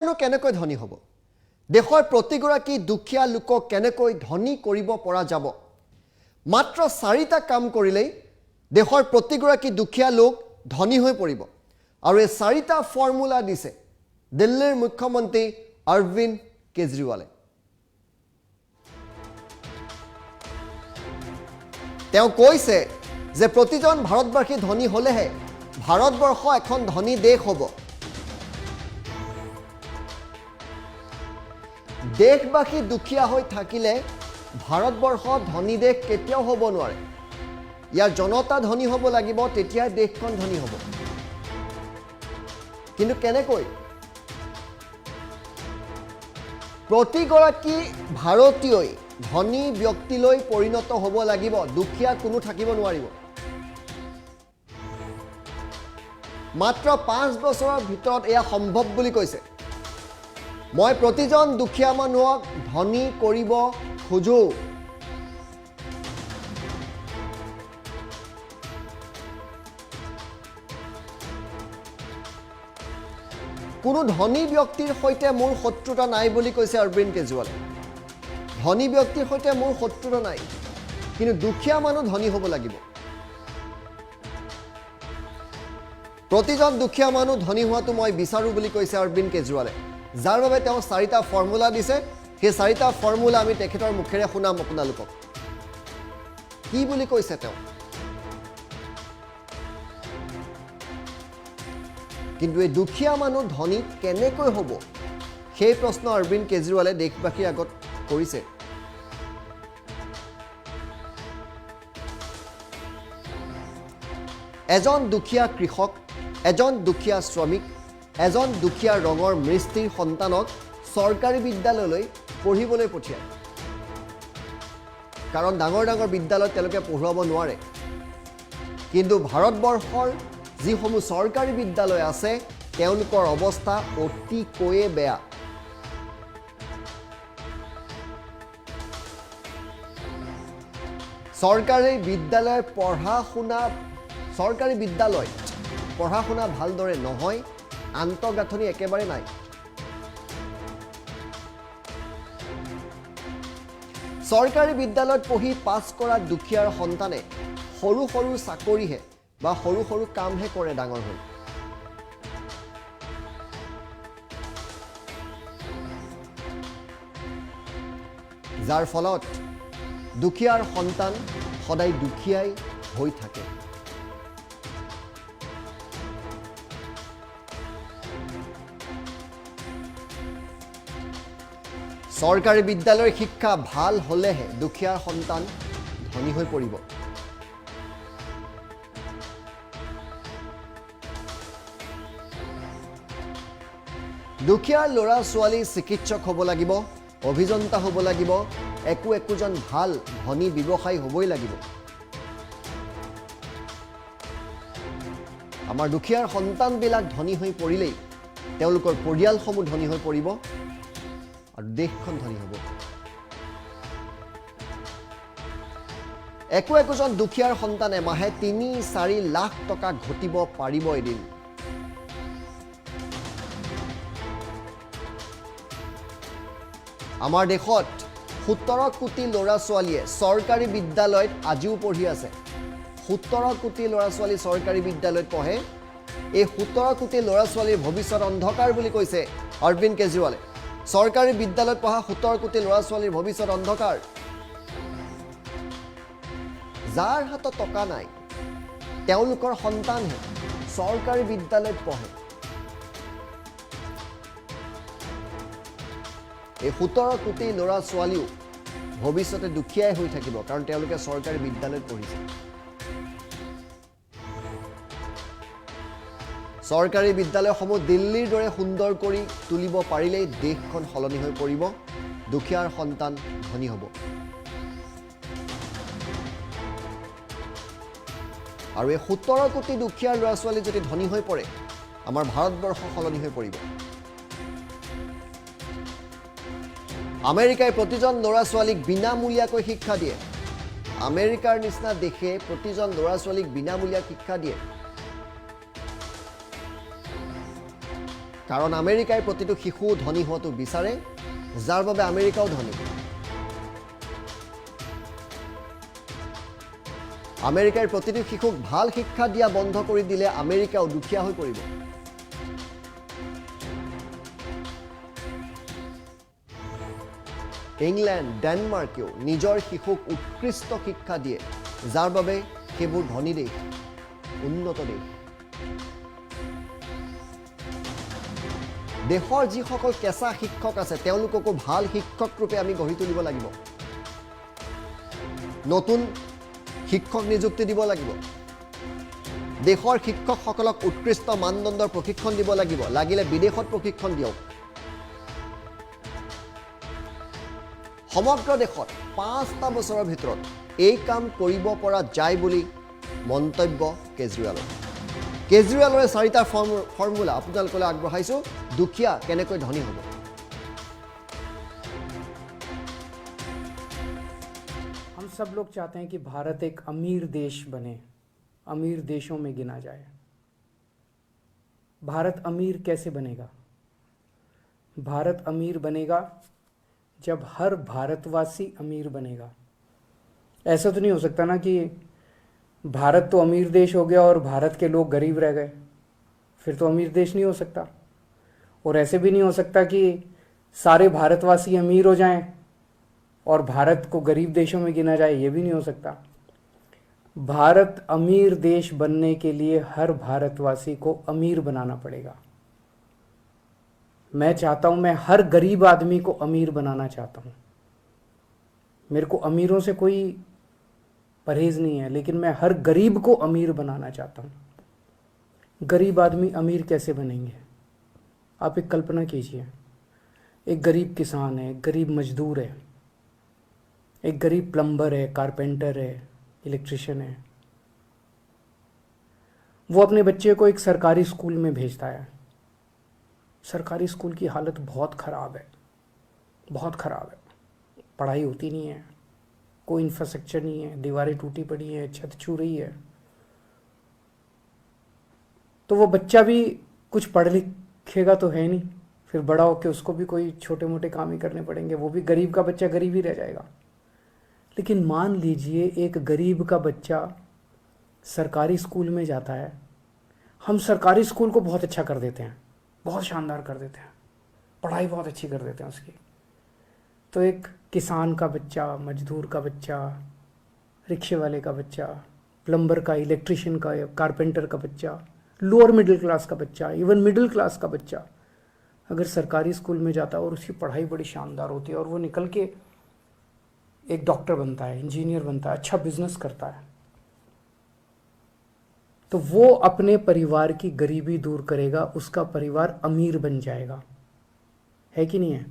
কেনেকৈ ধনী হ'ব দেশৰ প্ৰতিগৰাকী দুখীয়া লোকক কেনেকৈ ধনী কৰিব পৰা যাব মাত্ৰ 4টা কাম কৰিলেই দেশৰ প্ৰতিগৰাকী দুখীয়া লোক ধনী হৈ পৰিব আৰু এই 4টা ফৰ্মুলা দিছে দিল্লীৰ মুখ্যমন্ত্ৰী অৰবিন্দ কেজৰিৱালে তেওঁ কৈছে যে প্ৰতিজন ভাৰতবাসী ধনী হলেহে ভাৰতবৰ্ষ এখন ধনী দেশ হ'ব দেশবাসী দুখীয়া হৈ থাকিলে ভাৰতবৰ্ষ ধনী দেশ কেতিয়াও হ'ব নোৱাৰে ইয়াৰ জনতা ধনী হ'ব লাগিব তেতিয়া দেশখন ধনী হ'ব কিন্তু কেনেকৈ প্ৰতিগৰাকী ভাৰতীয়ই ধনী ব্যক্তিলৈ পৰিণত হ'ব লাগিব দুখীয়া কোনো থাকিব নোৱাৰিব মাত্ৰ 5 বছৰৰ ভিতৰত এয়া সম্ভৱ বুলি কৈছে মই প্ৰতিজন দুখীয়া মানুহক ধনী কৰিব খোজো কোনো ধনী ব্যক্তিৰ সৈতে মোৰ শত্ৰুতা নাই বুলি কৈছে অৰবিন্দ কেজৰিৱালে ধনী ব্যক্তিৰ সৈতে মোৰ শত্ৰুতা নাই কিন্তু দুখীয়া মানুহ ধনী হ'ব লাগিব প্ৰতিজন দুখীয়া মানুহ ধনী হোৱাটো মই বিচাৰো বুলি কৈছে অৰবিন্দ কেজৰিৱালে যাৰ বাবে তেওঁ 4টা ফৰ্মুলা দিছে সেই 4টা ফৰ্মুলা আমি তেখেতৰ মুখেৰে শুনাম আপোনালোকক কি বুলি কৈছে তেওঁ কিন্তু এই দুখীয়া মানুহ ধনী কেনেকৈ হ'ব সেই প্ৰশ্ন অৰবিন্দ কেজৰিৱালে দেশবাসীৰ আগত কৰিছে এজন দুখীয়া কৃষক এজন দুখীয়া শ্ৰমিক এজন দুখীয়া ৰঙৰ মিস্ত্ৰীৰ সন্তানক চৰকাৰী বিদ্যালয়লৈ পঢ়িবলৈ পঠিয়ায় কাৰণ ডাঙৰ ডাঙৰ বিদ্যালয়ত তেওঁলোকে পঢ়ুৱাব নোৱাৰে কিন্তু ভাৰতবৰ্ষৰ যিসমূহ চৰকাৰী বিদ্যালয় আছে তেওঁলোকৰ অৱস্থা অতিকৈয়ে বেয়া চৰকাৰী বিদ্যালয়ৰ পঢ়া শুনা ভালদৰে নহয় আন্তঃগাঁথনি একেবাৰে নাই চৰকাৰী বিদ্যালয়ত পঢ়ি পাছ কৰা দুখীয়াৰ সন্তানে সৰু সৰু চাকৰিহে বা সৰু সৰু কামহে কৰে ডাঙৰ হৈ যাৰ ফলত দুখীয়াৰ সন্তান সদায় দুখীয়াই হৈ থাকে চৰকাৰী বিদ্যালয়ৰ শিক্ষা ভাল হলেহে দুখীয়াৰ সন্তান ধনী হৈ পৰিব দুখীয়াৰ ল'ৰা ছোৱালী চিকিৎসক হ'ব লাগিব অভিযন্তা হ'ব লাগিব একোজন ভাল ধনী ব্যৱসায়ী হ'বই লাগিব আমাৰ দুখীয়াৰ সন্তানবিলাক ধনী হৈ পৰিলেই তেওঁলোকৰ পৰিয়ালসমূহ ধনী হৈ পৰিব আৰু দেশখন ধনী হ'ব একোজন দুখীয়াৰ সন্তানে মাহে 3-4 লাখ টকা ঘটিব পাৰিব এদিন আমাৰ দেশত 17 কোটি ল'ৰা ছোৱালীয়ে চৰকাৰী বিদ্যালয়ত আজিও পঢ়ি আছে 17 কোটি ল'ৰা ছোৱালী চৰকাৰী বিদ্যালয়ত পঢ়ে এই 17 কোটি ল'ৰা ছোৱালীৰ ভৱিষ্যত অন্ধকাৰ বুলি কৈছে অৰবিন্দ কেজৰিৱালে চৰকাৰী বিদ্যালয়ত পঢ়া 17 কোটি ল'ৰা ছোৱালীৰ ভৱিষ্যত অন্ধকাৰ যাৰ হাতত টকা নাই তেওঁলোকৰ সন্তানহে চৰকাৰী বিদ্যালয়ত পঢ়ে এই 17 কোটি ল'ৰা ছোৱালীও ভৱিষ্যতে দুখীয়াই হৈ থাকিব কাৰণ তেওঁলোকে চৰকাৰী বিদ্যালয়ত পঢ়িছে চৰকাৰী বিদ্যালয়সমূহ দিল্লীৰ দৰে সুন্দৰ কৰি তুলিব পাৰিলেই দেশখন সলনি হৈ পৰিব দুখীয়াৰ সন্তান ধনী হ'ব আৰু এই 17 কোটি দুখীয়াৰ ল'ৰা ছোৱালী যদি ধনী হৈ পৰে আমাৰ ভাৰতবৰ্ষ সলনি হৈ পৰিব আমেৰিকাই প্ৰতিজন ল'ৰা ছোৱালীক বিনামূলীয়াকৈ শিক্ষা দিয়ে আমেৰিকাৰ নিচিনা দেশে প্ৰতিজন ল'ৰা ছোৱালীক বিনামূলীয়া শিক্ষা দিয়ে কাৰণ আমেৰিকাই প্ৰতিটো শিশু ধনী হোৱাটো বিচাৰে, যাৰ বাবে আমেৰিকাও ধনী। আমেৰিকাৰ প্ৰতিটো শিশুক ভাল শিক্ষা দিয়া বন্ধ কৰি দিলে আমেৰিকাও দুখীয়া হৈ পৰিব। ইংলেণ্ড, ডেনমাৰ্কেও নিজৰ শিশুক উৎকৃষ্ট শিক্ষা দিয়ে, যাৰ বাবে সেইবোৰ ধনী দেশ, উন্নত দেশ। দেশৰ যিসকল কেঁচা শিক্ষক আছে তেওঁলোককো ভাল শিক্ষক ৰূপে আমি গঢ়ি তুলিব লাগিব। নতুন শিক্ষক নিযুক্তি দিব লাগিব। দেশৰ শিক্ষকসকলক উৎকৃষ্ট মানদণ্ডৰ প্ৰশিক্ষণ দিব লাগিব, লাগিলে বিদেশত প্ৰশিক্ষণ দিয়ক। সমগ্ৰ দেশত 5টা বছৰৰ ভিতৰত এই কাম কৰিব পৰা যায় বুলি মন্তব্য কেজৰিৱালৰ। কেজৰিৱালৰে 4টা ফৰ্মুলা আপোনালোকলৈ আগবঢ়াইছোঁ, দুখীয়া কেনেকৈ ধনী হ'ব। हम सब लोग चाहते हैं कि भारत एक अमीर देश बने, अमीर देशों में गिना जाए। भारत अमीर कैसे बनेगा? भारत अमीर बनेगा जब हर भारतवासी अमीर बनेगा। ऐसा तो नहीं हो सकता ना कि भारत तो अमीर देश हो गया और भारत के लोग गरीब रह गए, फिर तो अमीर देश नहीं हो सकता। और ऐसे भी नहीं हो सकता कि सारे भारतवासी अमीर हो जाएं और भारत को गरीब देशों में गिना जाए, ये भी नहीं हो सकता। भारत अमीर देश बनने के लिए हर भारतवासी को अमीर बनाना पड़ेगा। मैं चाहता हूं, मैं हर गरीब आदमी को अमीर बनाना चाहता हूं। मेरे को अमीरों से कोई परहेज नहीं है, लेकिन मैं हर गरीब को अमीर बनाना चाहता हूं। गरीब आदमी अमीर कैसे बनेंगे? आप एक कल्पना कीजिए, एक गरीब किसान है, एक गरीब मजदूर है, एक गरीब प्लम्बर है, कारपेंटर है, इलेक्ट्रिशियन है। वो अपने बच्चे को एक सरकारी स्कूल में भेजता है। सरकारी स्कूल की हालत बहुत ख़राब है, बहुत ख़राब है। पढ़ाई होती नहीं है, कोई इंफ्रास्ट्रक्चर नहीं है, दीवारें टूटी पड़ी हैं, छत छू रही है। तो वो बच्चा भी कुछ पढ़ लिखेगा तो है नहीं, फिर बड़ा होकर उसको भी कोई छोटे मोटे काम ही करने पड़ेंगे, वो भी गरीब का बच्चा गरीब ही रह जाएगा। लेकिन मान लीजिए एक गरीब का बच्चा सरकारी स्कूल में जाता है, हम सरकारी स्कूल को बहुत अच्छा कर देते हैं, बहुत शानदार कर देते हैं, पढ़ाई बहुत अच्छी कर देते हैं उसकी। तो एक किसान का बच्चा, मजदूर का बच्चा, रिक्शे वाले का बच्चा, प्लम्बर का, इलेक्ट्रिशियन का, कारपेंटर का बच्चा, लोअर मिडिल क्लास का बच्चा, इवन मिडिल क्लास का बच्चा अगर सरकारी स्कूल में जाता है और उसकी पढ़ाई बड़ी शानदार होती है और वो निकल के एक डॉक्टर बनता है, इंजीनियर बनता है, अच्छा बिजनेस करता है, तो वो अपने परिवार की गरीबी दूर करेगा, उसका परिवार अमीर बन जाएगा। है कि नहीं है?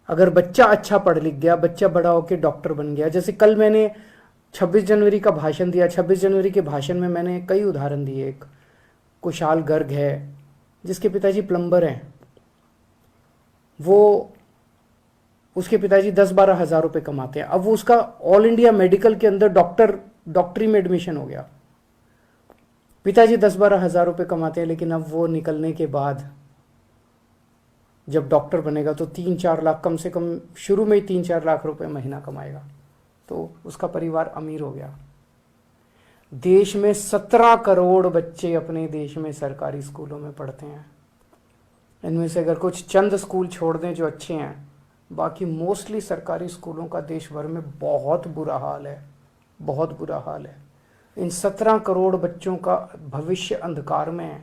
अगर बच्चा अच्छा पढ़ लिख गया, बच्चा बड़ा होकर डॉक्टर बन गया, जैसे कल मैंने 26 जनवरी का भाषण दिया, 26 जनवरी के भाषण में मैंने कई उदाहरण दिए। एक कुशाल गर्ग है जिसके पिताजी प्लम्बर हैं, वो उसके पिताजी 10-12 हज़ार रुपये कमाते हैं। अब वो उसका ऑल इंडिया मेडिकल के अंदर डॉक्टरी में एडमिशन हो गया। पिताजी 10-12 हज़ार रुपये कमाते हैं, लेकिन अब वो निकलने के बाद जब डॉक्टर बनेगा तो 3-4 लाख, कम से कम शुरू में ही 3-4 लाख रुपए महीना कमाएगा, तो उसका परिवार अमीर हो गया। देश में 17 करोड़ बच्चे अपने देश में सरकारी स्कूलों में पढ़ते हैं। इनमें से अगर कुछ चंद स्कूल छोड़ दें जो अच्छे हैं, बाकी मोस्टली सरकारी स्कूलों का देश भर में बहुत बुरा हाल है, बहुत बुरा हाल है। इन 17 करोड़ बच्चों का भविष्य अंधकार में है।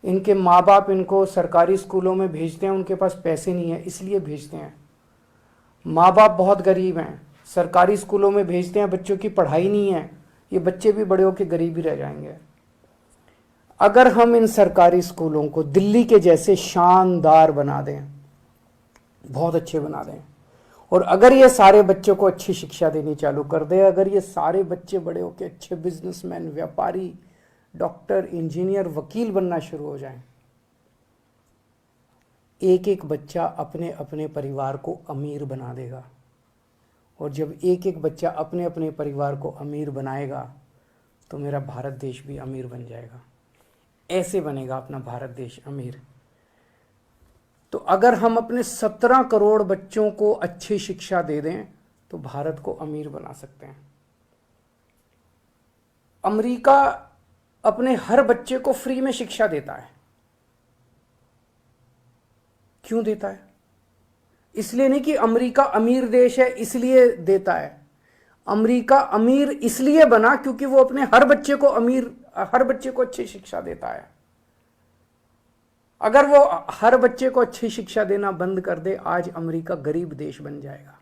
इनके माँ बाप इनको सरकारी स्कूलों में भेजते हैं, उनके पास पैसे नहीं है इसलिए भेजते हैं। माँ बाप बहुत गरीब हैं, सरकारी स्कूलों में भेजते हैं, बच्चों की पढ़ाई नहीं है, ये बच्चे भी बड़े होकर गरीब ही रह जाएंगे। अगर हम इन सरकारी स्कूलों को दिल्ली के जैसे शानदार बना दें, बहुत अच्छे बना दें, और अगर ये सारे बच्चों को अच्छी शिक्षा देनी चालू कर दे, अगर ये सारे बच्चे बड़े होकर अच्छे बिजनेसमैन, व्यापारी, डॉक्टर, इंजीनियर, वकील बनना शुरू हो जाएं, एक एक बच्चा अपने अपने परिवार को अमीर बना देगा। और जब एक एक बच्चा अपने अपने परिवार को अमीर बनाएगा तो मेरा भारत देश भी अमीर बन जाएगा। ऐसे बनेगा अपना भारत देश अमीर। तो अगर हम अपने 17 करोड़ बच्चों को अच्छी शिक्षा दे दें तो भारत को अमीर बना सकते हैं। अमेरिका अपने हर बच्चे को फ्री में शिक्षा देता है। क्यों देता है? इसलिए नहीं कि अमेरिका अमीर देश है इसलिए देता है। अमेरिका अमीर इसलिए बना क्योंकि वो अपने हर बच्चे को अच्छी शिक्षा देता है। अगर वो हर बच्चे को अच्छी शिक्षा देना बंद कर दे, आज अमेरिका गरीब देश बन जाएगा।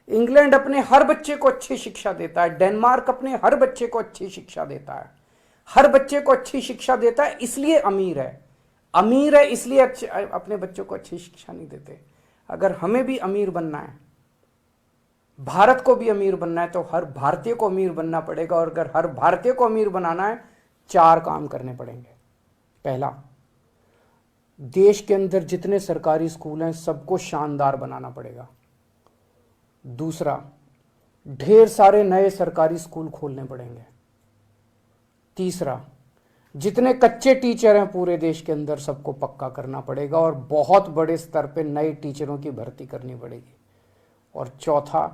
इंग्लैंड अपने हर बच्चे को अच्छी शिक्षा देता है। डेनमार्क अपने हर बच्चे को अच्छी शिक्षा देता है। हर बच्चे को अच्छी शिक्षा देता है इसलिए अमीर है इसलिए अपने बच्चों को अच्छी शिक्षा नहीं देते। अगर हमें भी अमीर बनना है, भारत को भी अमीर बनना है, तो हर भारतीय को अमीर बनना पड़ेगा। और अगर हर भारतीय को अमीर बनाना है, 4 काम करने पड़ेंगे। पहला, देश के अंदर जितने सरकारी स्कूल हैं सबको शानदार बनाना पड़ेगा। दूसरा, ढेर सारे नए सरकारी स्कूल खोलने पड़ेंगे। तीसरा, जितने कच्चे टीचर हैं पूरे देश के अंदर सबको पक्का करना पड़ेगा और बहुत बड़े स्तर पे नए टीचरों की भर्ती करनी पड़ेगी। और चौथा,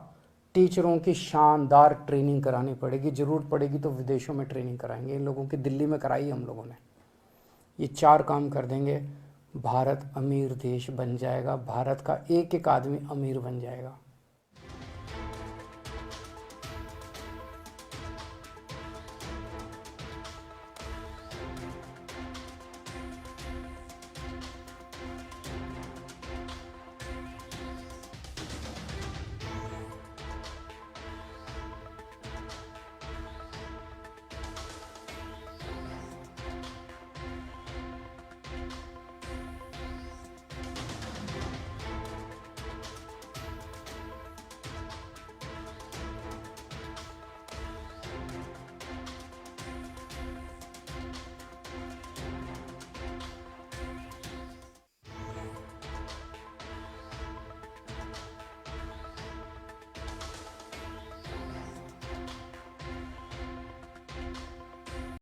टीचरों की शानदार ट्रेनिंग करानी पड़ेगी। जरूरत पड़ेगी तो विदेशों में ट्रेनिंग कराएंगे। इन लोगों की दिल्ली में कराई हम लोगों ने। ये 4 काम कर देंगे, भारत अमीर देश बन जाएगा। भारत का एक एक आदमी अमीर बन जाएगा।